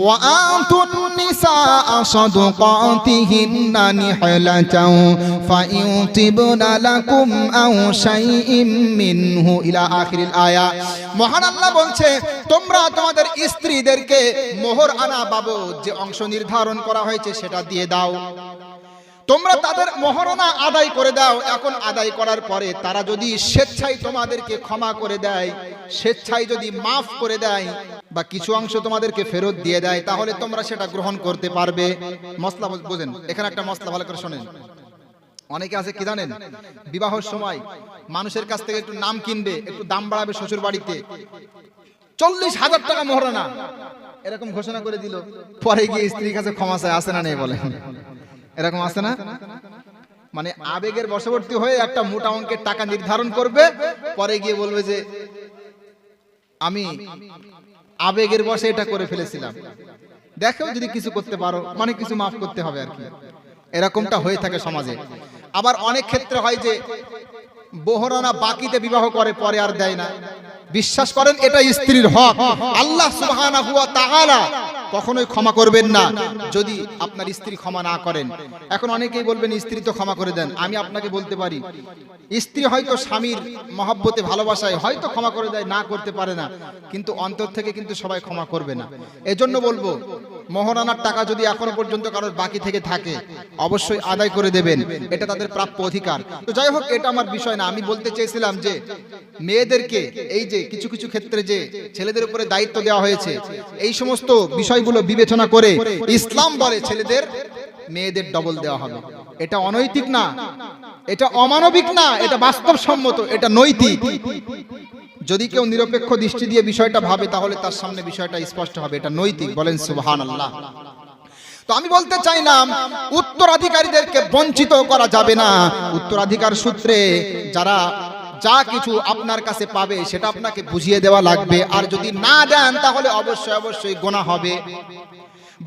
ওয়া আতুন নিসা সাদুকাতিহিন্না নিহলাতাও ফাইউতিবনা লাকুম আও শাইইম মিনহু ইলা আখিরিল আয়া। মহান আল্লাহ বলছে, তোমরা তোমাদের স্ত্রীদেরকে মোহর আনা বাবদ যে অংশ নির্ধারণ করা হয়েছে সেটা দিয়ে দাও। তোমরা তাদের মোহরানা আদায় করে দাও। এখন আদায় করার পরে তারা যদি স্বেচ্ছায় তোমাদেরকে ক্ষমা করে দেয়, স্বেচ্ছায় যদি মাফ করে দেয় বা কিছু অংশ তোমাদেরকে ফেরত দিয়ে দেয়, তাহলে তোমরা সেটা গ্রহণ করতে পারবে। মসলা বুঝেন, এখানে একটা মসলা ভালো করে শোনেন। অনেকে আছে কি জানেন, বিবাহের সময় মানুষের কাছ থেকে একটু নাম কিনবে, একটু দাম বাড়াবে শ্বশুর বাড়িতে, 40,000 টাকা মোহরানা এরকম ঘোষণা করে দিল, পরে গিয়ে স্ত্রীর কাছে ক্ষমা চায়, আসে না নেই বলে, এরকম আছে না? মানে আবেগের বশবর্তী হয়ে একটা মোটা অঙ্কের টাকা নির্ধারণ করবে, পরে গিয়ে বলবে যে আমি আবেগের বশে এটা করে ফেলেছিলাম, দেখো যদি কিছু করতে পারো, মানে কিছু মাফ করতে হবে আর কি। এরকমটা হয়ে থাকে সমাজে। আবার অনেক ক্ষেত্রে হয় যে মোহরানা বাকিতে বিবাহ করে, পরে আর দেয় না। বিশ্বাস করেন এটা স্ত্রীর হক। আল্লাহ সুবহানাহু ওয়া তাআলা কখনোই ক্ষমা করবেন না যদি আপনার স্ত্রী ক্ষমা না করেন। এখন অনেকেই বলবেন স্ত্রী তো ক্ষমা করে দেন। আমি আপনাকে বলতে পারি, স্ত্রী হয়তো স্বামীর মহব্বতে ভালোবাসায় হয়তো ক্ষমা করে দেয়, না করতে পারে না, কিন্তু অন্তর থেকে কিন্তু সবাই ক্ষমা করবে না। এজন্য বলবো, মোহরানার টাকা যদি এখনো পর্যন্ত কারোর বাকি থেকে থাকে অবশ্যই আদায় করে দেবেন, এটা তাদের প্রাপ্য অধিকার। তো যাই হোক, এটা আমার বিষয় না। আমি বলতে চেয়েছিলাম যে মেয়েদেরকে এই যে কিছু কিছু ক্ষেত্রে যে ছেলেদের উপরে দায়িত্ব দেওয়া হয়েছে, এই সমস্ত বিষয়গুলো বিবেচনা করে ইসলাম বলে ছেলেদের মেয়েদের ডবল দেওয়া হবে। এটা অনৈতিক না, এটা অমানবিক না, এটা বাস্তবসম্মত, এটা নৈতিক। যদি কেউ নিরপেক্ষ দৃষ্টি দিয়ে বিষয়টা ভাবে তাহলে তার সামনে বিষয়টা স্পষ্ট হবে, এটা নৈতিক। বলেন সুবহানাল্লাহ। তো আমি বলতে চাইলাম, উত্তরাধিকারীদেরকে বঞ্চিত করা যাবে না। উত্তরাধিকার সূত্রে যারা যা কিছু আপনার কাছে পাবে সেটা আপনাকে বুঝিয়ে দেওয়া লাগবে, আর যদি না দেন তাহলে অবশ্যই অবশ্যই গুনাহ হবে।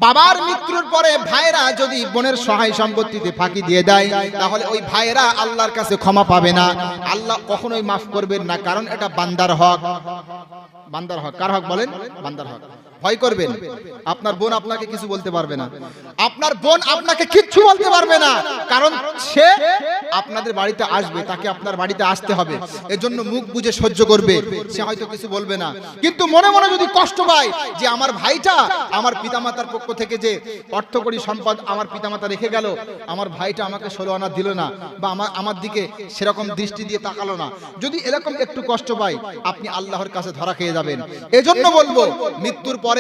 বাবার মৃত্যুর পরে ভাইরা যদি বোনের সহায় সম্পত্তিতে ফাঁকি দিয়ে দেয়, তাহলে ওই ভাইরা আল্লাহর কাছে ক্ষমা পাবে না, আল্লাহ কখনোই মাফ করবেন না, কারণ এটা বান্দার হক। বান্দার হক। কার হক বলেন? বান্দার হক। ভয় করবেন, আপনার বোন আপনাকে কিছু বলতে পারবে না, আপনার বোন আপনাকে কিচ্ছু বলতে পারবে না, কারণ সে আপনাদের বাড়িতে আসবে, তাকে আপনার বাড়িতে আসতে হবে, এজন্য মুখ বুজে সহ্য করবে, সে হয়তো কিছু বলবে না। কিন্তু মনে মনে যদি কষ্ট পায় যে আমার ভাইটা আমার পিতামাতার পক্ষ থেকে যে অর্থকরী সম্পদ আমার পিতামাতা রেখে গেল, আমার ভাইটা আমাকে 16 আনা দিল না, বা আমার দিকে সেরকম দৃষ্টি দিয়ে তাকালো না, যদি এরকম একটু কষ্ট পায়, আপনি আল্লাহর কাছে ধরা খেয়ে যাবেন। এজন্য বলবো, মৃত্যুর পরে